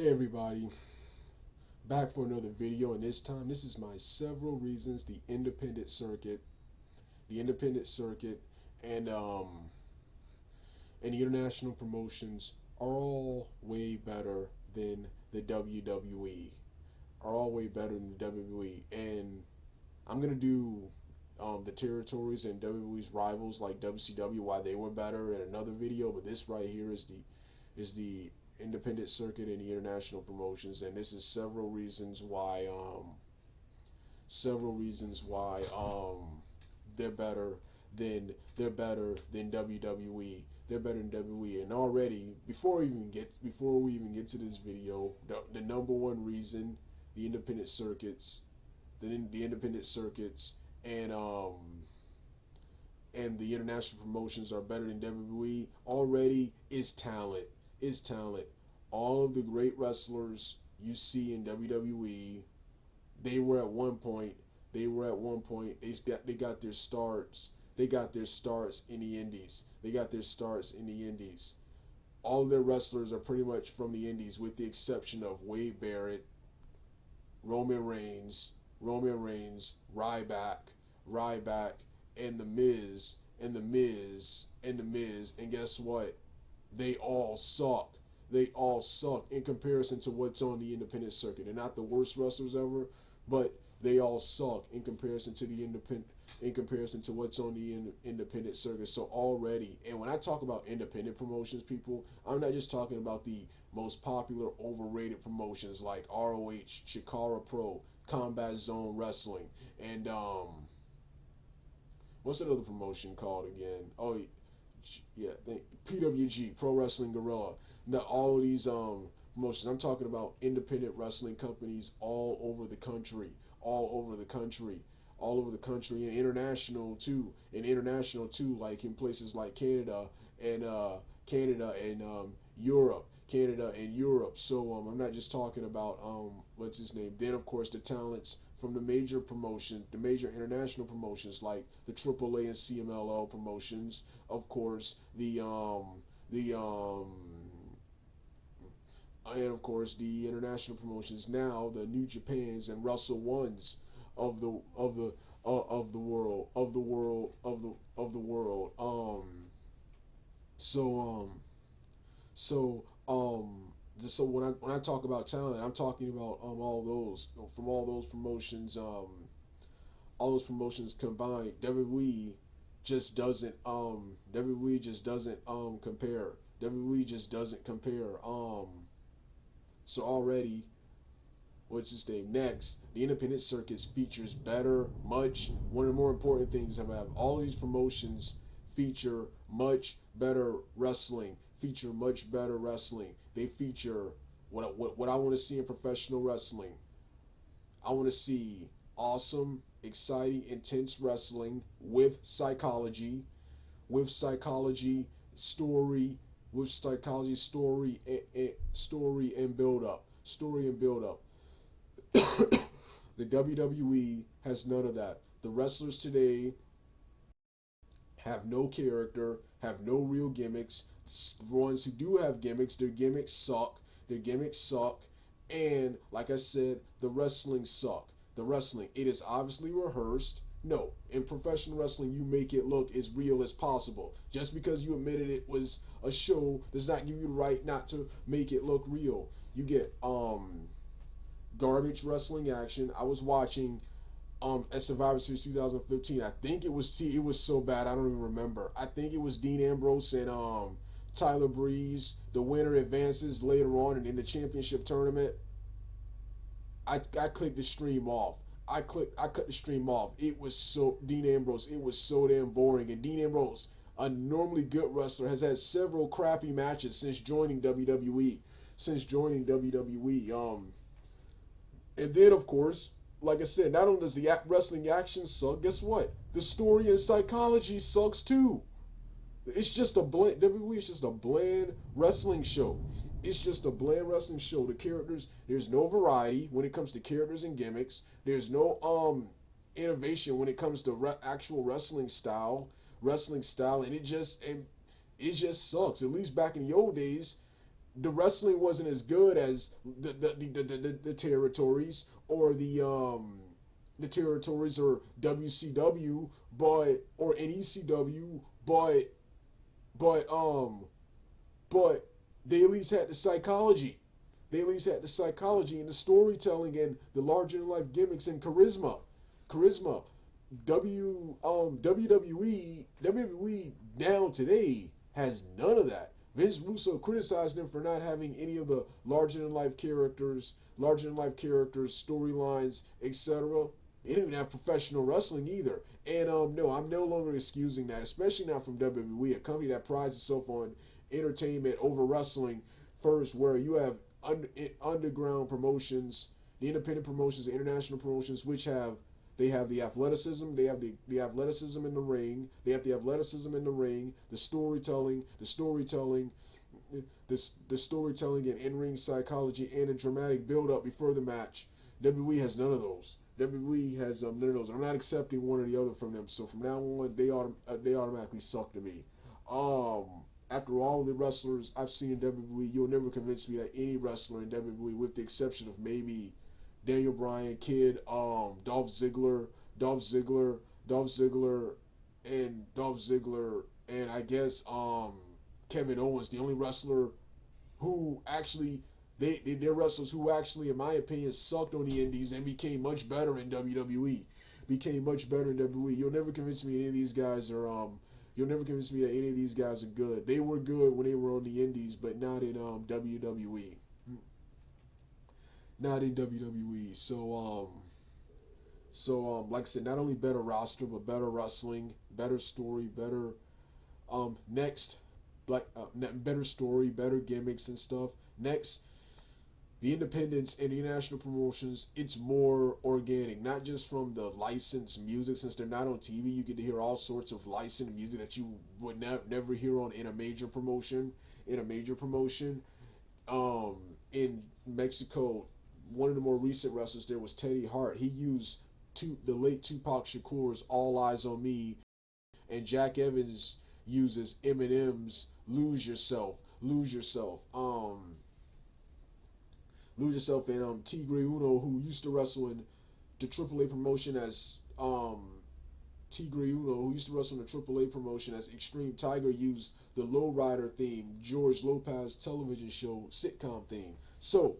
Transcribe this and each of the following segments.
Hey everybody, back for another video, and this is my several reasons the independent circuit, and and the international promotions are all way better than the WWE. Are all way better than the WWE, and I'm gonna do the territories and WWE's rivals like WCW, why they were better in another video. But this right here is the independent circuit and the international promotions, and this is several reasons why they're better they're better than WWE. They're better than WWE. And already, before we even get to this video, the number one reason the independent circuits the independent circuits and and the international promotions are better than WWE already is talent. Is talent. All of the great wrestlers you see in WWE, they were at one point. They got their starts. They got their starts in the Indies. They got their starts in the Indies. All of their wrestlers are pretty much from the Indies, with the exception of Wade Barrett, Roman Reigns, Ryback, and the Miz, and guess what? They all suck. They all suck in comparison to what's on the independent circuit. They're not the worst wrestlers ever, but they all suck in comparison to what's on the independent circuit. So already, and when I talk about independent promotions, people, I'm not just talking about the most popular overrated promotions like ROH, Chikara Pro, Combat Zone Wrestling, and what's that other promotion called again? Oh, yeah, PWG, Pro Wrestling Guerrilla. Now all of these promotions. I'm talking about independent wrestling companies all over the country, and international too, like in places like and Canada and Europe. So I'm not just talking about what's his name. Then of course the talents from the major international promotions like the AAA and CMLL promotions. Of course the and of course the international promotions now, the New Japans and Russell Ones of the world of the world. So so so when I talk about talent, I'm talking about all those from all those promotions combined. WWE just doesn't compare. WWE just doesn't compare. So already, what's his name? Next, the independent circuits features better, much. One of the more important things about all these promotions feature much better wrestling. They feature what I want to see in professional wrestling. I want to see awesome, exciting, intense wrestling with psychology, story, story and build up. The WWE has none of that. The wrestlers today have no character, have no real gimmicks. The ones who do have gimmicks, their gimmicks suck. And like I said, the wrestling suck. It is obviously rehearsed. No, in professional wrestling, you make it look as real as possible. Just because you admitted it was a show does not give you the right not to make it look real. You get garbage wrestling action. I was watching at Survivor Series 2015. I think it was so bad I don't even remember. I think it was Dean Ambrose and Tyler Breeze. The winner advances later on and in the championship tournament. I clicked the stream off. I cut the stream off. It was so Dean Ambrose. It was so damn boring. And Dean Ambrose, a normally good wrestler, has had several crappy matches since joining WWE. And then of course, like I said, not only does the wrestling action suck, guess what? The story and psychology sucks too. It's just a bland. WWE is just a bland wrestling show. The characters, there's no variety when it comes to characters and gimmicks. There's no innovation when it comes to actual wrestling style, and it just sucks. At least back in the old days, the wrestling wasn't as good as the territories or the territories or WCW, but or NECW, but but they at least had the psychology. They at least had the psychology and the storytelling and the larger than life gimmicks and charisma. WWE now today has none of that. Vince Russo criticized them for not having any of the larger than life characters, storylines, etc. They didn't even have professional wrestling either. And no, I'm no longer excusing that, especially not from WWE, a company that prides itself on entertainment over wrestling first, where you have underground promotions, the independent promotions, the international promotions, which have they have the athleticism, they have the athleticism in the ring, they have the athleticism in the ring, the storytelling and in-ring psychology and a dramatic build-up before the match. WWE has none of those. WWE has none of those. I'm not accepting one or the other from them. So from now on, they automatically suck to me. Um, After all the wrestlers I've seen in WWE, you'll never convince me that any wrestler in WWE, with the exception of maybe Daniel Bryan, Kid, Dolph Ziggler, Dolph Ziggler, Dolph Ziggler, and I guess Kevin Owens, the only wrestler who actually they're wrestlers who actually, in my opinion, sucked on the Indies and became much better in WWE. Became much better in WWE. You'll never convince me any of these guys are You'll never convince me that any of these guys are good. They were good when they were on the Indies, but not in WWE. Not in WWE. Like I said, not only better roster, but better wrestling, better story, better next, better story, better gimmicks and stuff. Next, the independents and the international promotions, it's more organic, not just from the licensed music. Since they're not on TV, you get to hear all sorts of licensed music that you would never hear on in a major promotion. In a major promotion, um, in Mexico, one of the more recent wrestlers there was Teddy Hart. He used the late Tupac Shakur's "All Eyes on Me," and Jack Evans uses Eminem's "Lose Yourself." Lose yourself. Lose yourself, and Tigre Uno, who used to wrestle in the AAA promotion as Tigre Uno, who used to wrestle in the AAA promotion as Extreme Tiger, used the Lowrider theme, George Lopez television show sitcom theme. So,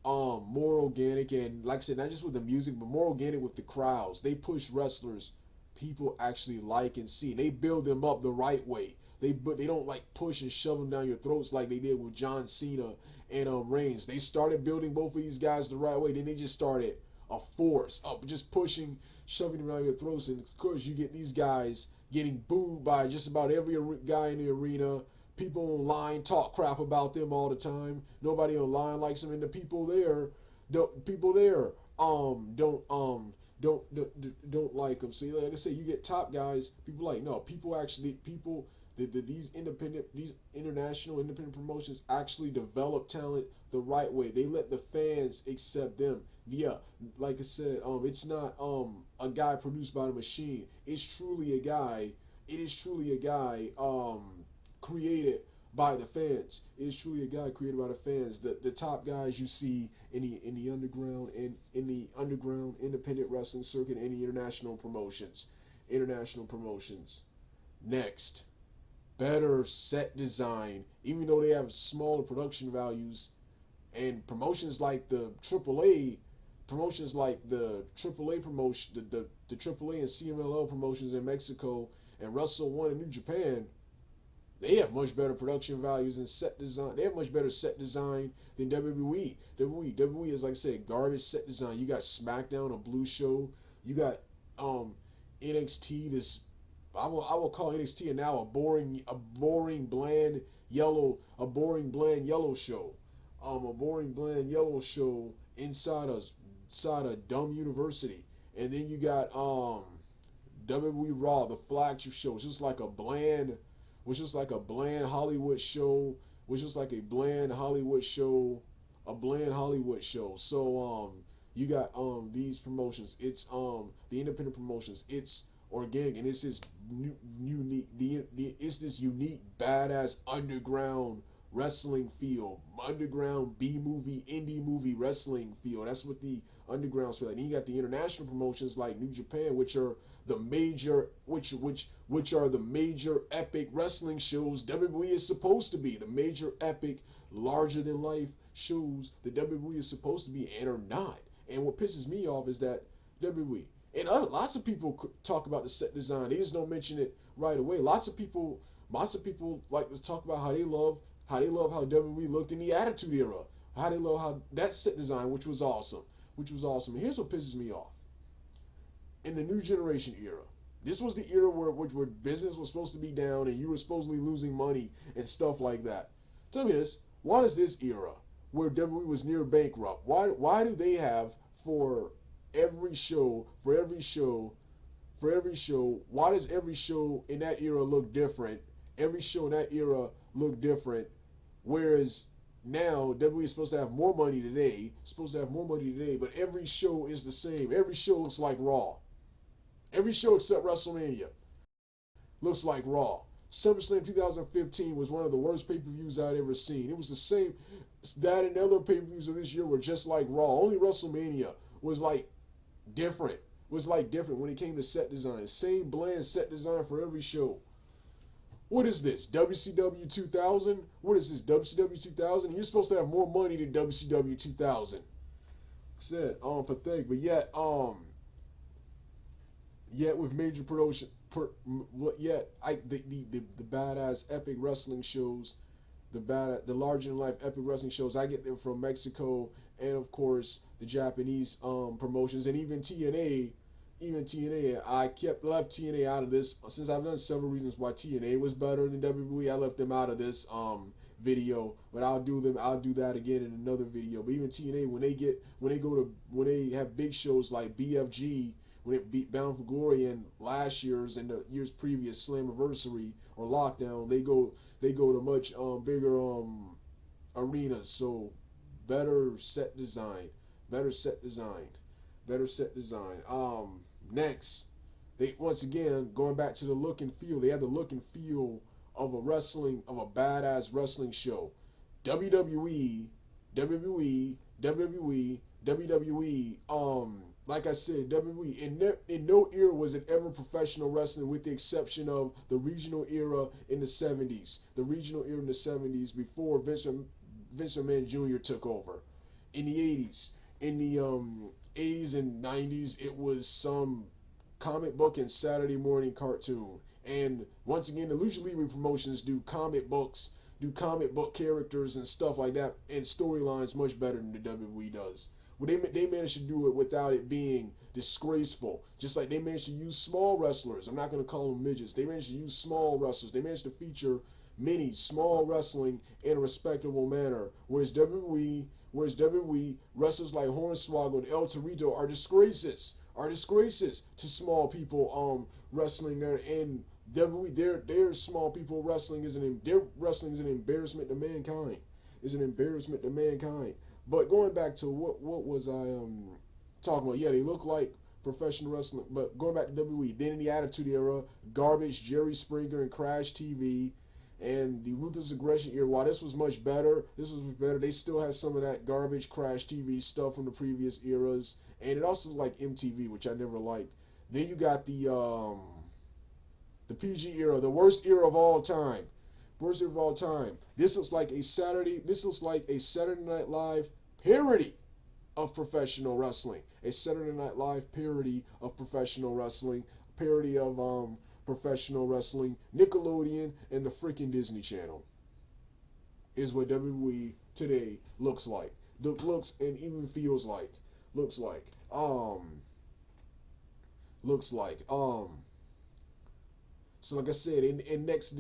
more organic, and like I said, not just with the music, but more organic with the crowds. They push wrestlers people actually like and see. They build them up the right way. They don't like push and shove them down your throats like they did with John Cena and Reigns. They started building both of these guys the right way. Then they just started a force up, just pushing, shoving them down your throats, and of course you get these guys getting booed by just about every guy in the arena. People online talk crap about them all the time. Nobody online likes them, and the people there don't like them. See, like I say, you get top guys. People like no. People these international independent promotions actually develop talent the right way. They let the fans accept them. Yeah, like I said, it's not a guy produced by the machine. It's truly a guy. It is truly a guy created by the fans. It is truly a guy created by the fans. The top guys you see in the underground and in the underground independent wrestling circuit and the international promotions. International promotions. Next, better set design, even though they have smaller production values, and promotions like the AAA, promotions like the AAA promotion, the AAA and CMLL promotions in Mexico and Wrestle One in New Japan, they have much better production values and set design. They have much better set design than WWE. WWE is, like I said, garbage set design. You got SmackDown, a blue show. You got um NXT, this I will call NXT now a boring bland yellow show, a boring bland yellow show inside a dumb university, and then you got WWE Raw, the flagship show, it's just like a bland, was just like a bland Hollywood show, was just like a bland Hollywood show, a bland Hollywood show. So you got these promotions. It's the independent promotions. It's organic, and it's this unique. It's this unique badass underground wrestling feel, underground B movie, indie movie wrestling feel. That's what the undergrounds feel like. And you got the international promotions like New Japan, which are the major, which are the major epic wrestling shows WWE is supposed to be. The major epic, larger than life shows that WWE is supposed to be and are not. And what pisses me off is that WWE and lots of people talk about the set design. They just don't mention it right away. Lots of people like to talk about how they love how WWE looked in the Attitude Era. How they love how that set design, which was awesome. And here's what pisses me off. In the New Generation era, this was the era where business was supposed to be down and you were supposedly losing money and stuff like that. Tell me this: what is this era where WWE was near bankrupt? Why do they have for every show, why does every show in that era look different? Every show in that era look different, whereas now WWE is supposed to have more money today, but every show is the same. Every show looks like Raw. Every show except WrestleMania looks like Raw. SummerSlam 2015 was one of the worst pay-per-views I'd ever seen. It was the same. That and the other pay-per-views of this year were just like Raw. Only WrestleMania was like different. When it came to set design. Same bland set design for every show. What is this? WCW 2000? What is this? WCW 2000? You're supposed to have more money than WCW 2000. Said, pathetic, but yet with major promotion, the badass epic wrestling shows, the larger than life epic wrestling shows, I get them from Mexico and of course the Japanese promotions and even TNA. I left TNA out of this since I've done several reasons why TNA was better than WWE. I left them out of this video, but I'll do that again in another video. But even TNA, when they have big shows like BFG, when it beat Bound for Glory and last year's and the year's previous Slammiversary or Lockdown, they go to much bigger arenas. So better set design. Next, they once again going back to the look and feel. They have the look and feel of a badass wrestling show. WWE, like I said, WWE. In no era was it ever professional wrestling, with the exception of the regional era in the 70s. The regional era in the 70s before Vince McMahon Jr. took over. In the 80s. In the 80s and 90s, it was some comic book and Saturday morning cartoon. And once again, the Lucha Libre promotions do comic book characters and stuff like that, and storylines much better than the WWE does. Well, they managed to do it without it being disgraceful. Just like they managed to use small wrestlers. I'm not going to call them midgets. They managed to use small wrestlers. They managed to feature many small wrestling in a respectable manner. Whereas WWE wrestlers like Hornswoggle and El Torito are disgraces to small people wrestling there. And WWE, their small people wrestling is an embarrassment to mankind. But going back to what was I talking about? Yeah, they look like professional wrestling. But going back to WWE, then in the Attitude Era, garbage Jerry Springer and Crash TV. And the Ruthless Aggression era, while this was much better, they still had some of that garbage Crash TV stuff from the previous eras. And it also like MTV, which I never liked. Then you got the PG era, the worst era of all time. This looks like a Saturday Night Live parody of professional wrestling. A Saturday Night Live parody of professional wrestling. Parody of professional wrestling, Nickelodeon, and the freaking Disney Channel is what WWE today looks like. Looks and even feels like. Looks like. So like I said, next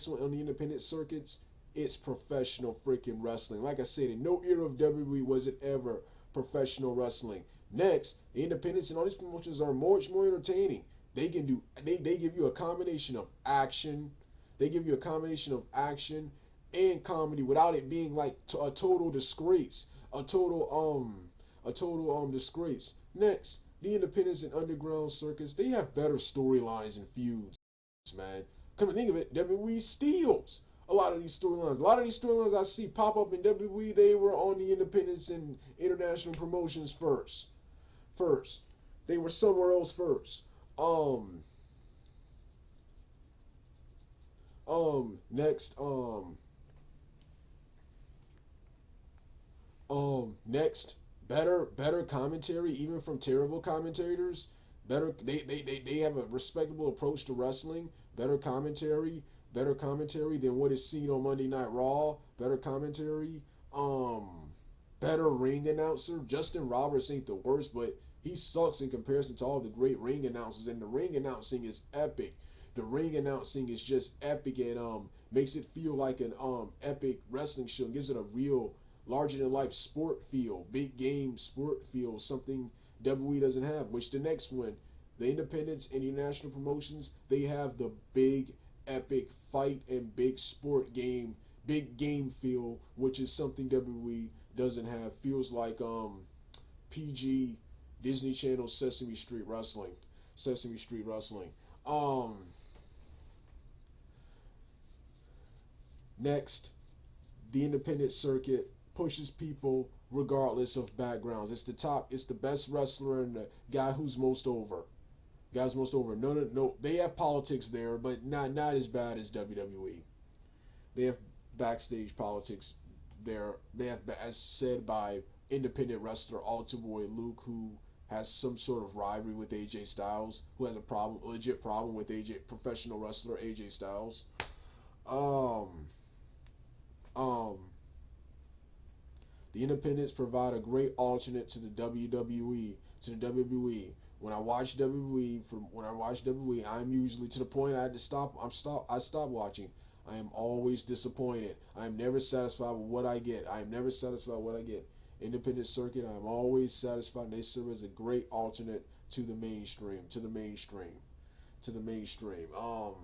one on the independent circuits, it's professional freaking wrestling. Like I said, in no era of WWE was it ever professional wrestling. Next, the independents and all these promotions are much more entertaining. They give you a combination of action. And comedy without it being like a total disgrace. Disgrace. Next, the independents and underground circuits, they have better storylines and feuds, man. Come to think of it, WWE steals A lot of these storylines I see pop up in WWE, they were on the independents and international promotions first. First, they were somewhere else first. Um, next, next, better commentary, even from terrible commentators. They have a respectable approach to wrestling. Better commentary, better commentary than what is seen on Monday Night Raw. Better commentary. Um, better ring announcer. Justin Roberts ain't the worst, but he sucks in comparison to all the great ring announcers. And the ring announcing is epic. The ring announcing is just epic and makes it feel like an epic wrestling show. Gives it a real larger than life sport feel, big game sport feel, something WWE doesn't have. Which the next one, the independents and international promotions, they have the big epic fight and big sport game, big game feel, which is something WWE doesn't have. Feels like PG Disney Channel Sesame Street Wrestling. Sesame Street Wrestling. Um Next, the independent circuit pushes people regardless of backgrounds. It's the best wrestler and the guy who's most over. Guys most over. No. They have politics there, but not as bad as WWE. They have backstage politics there. They have, as said by independent wrestler Altar Boy Luke, who has some sort of rivalry with AJ Styles, who has a legit problem with professional wrestler AJ Styles. Um, um, The independents provide a great alternate to the WWE. To the WWE. When I watch WWE, I'm usually to the point I had to stop. I stop watching. I am always disappointed. I am never satisfied with what I get. I am never satisfied with what I get. Independent circuit, I am always satisfied. They serve as a great alternate to the mainstream. To the mainstream. To the mainstream. Um.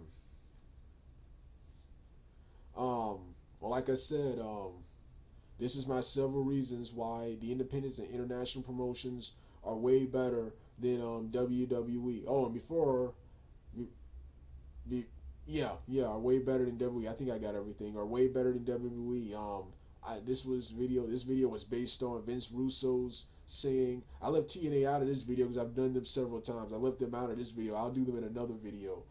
Well, like I said, this is my several reasons why the independents and international promotions are way better than WWE. Oh, and before, be, yeah, are way better than WWE. I think I got everything. Are way better than WWE. This video was based on Vince Russo's saying. I left TNA out of this video because I've done them several times. I left them out of this video. I'll do them in another video.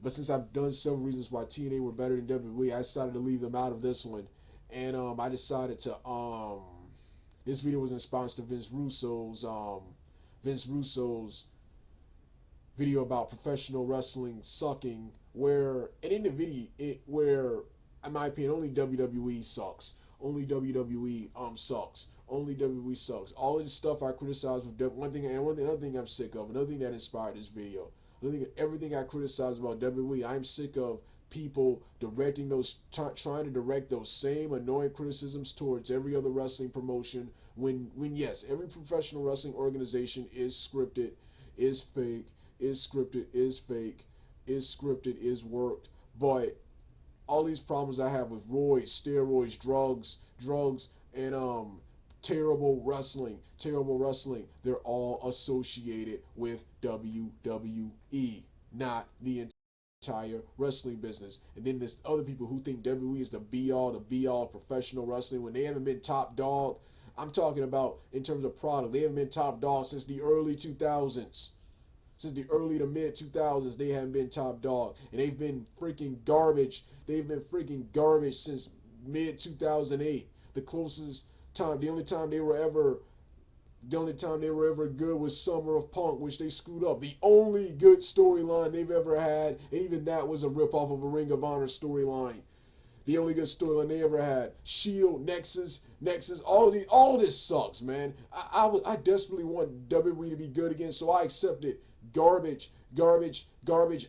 But since I've done several reasons why TNA were better than WWE, I decided to leave them out of this one. And I decided to this video was in response to Vince Russo's video about professional wrestling sucking, where and in the video where in my opinion only WWE sucks. Only WWE sucks. Only WWE sucks. All of this stuff I criticize with another thing I'm sick of, another thing that inspired this video. Everything I criticize about WWE, I'm sick of people directing trying to direct those same annoying criticisms towards every other wrestling promotion. When yes, every professional wrestling organization is scripted, is fake, is scripted, is fake, is scripted, is worked. But all these problems I have with steroids, drugs, and terrible wrestling, they're all associated with WWE, not the entire wrestling business. And then there's other people who think WWE is the be all of professional wrestling when they haven't been top dog. I'm talking about in terms of product. They haven't been top dog since the early 2000s. Since the early to mid 2000s, they haven't been top dog. And they've been freaking garbage. They've been freaking garbage since mid 2008. The only time they were ever good was Summer of Punk, which they screwed up. The only good storyline they've ever had, and even that was a ripoff of a Ring of Honor storyline. The only good storyline they ever had. Shield, Nexus, all this sucks, man. I desperately want WWE to be good again, so I accepted garbage,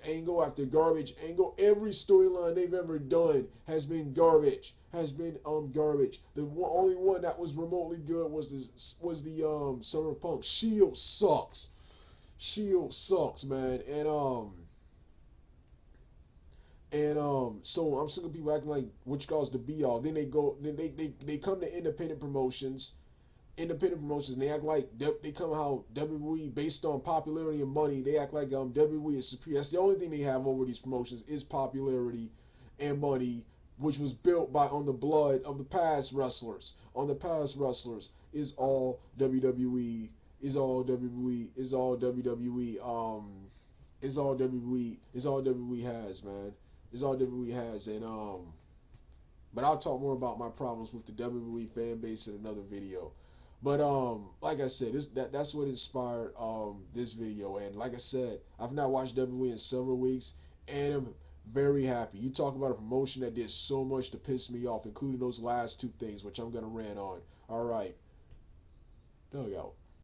angle after garbage angle. Every storyline they've ever done has been garbage. Garbage. The only one that was remotely good was the Summer Punk. Shield sucks. Shield sucks, man. So I'm sick of people acting like which calls the be all. Then they come to independent promotions, and they act like they come how WWE based on popularity and money. They act like WWE is superior. That's the only thing they have over these promotions is popularity and money which was built by on the blood of the past wrestlers. On the past wrestlers is all WWE. Is all WWE. Is all WWE. Is all WWE. Is all WWE has, man. Is all WWE has, and But I'll talk more about my problems with the WWE fan base in another video. But like I said, that's what inspired this video. And like I said, I've not watched WWE in several weeks, and I'm very happy. You talk about a promotion that did so much to piss me off, including those last two things, which I'm gonna rant on. All right, dugout.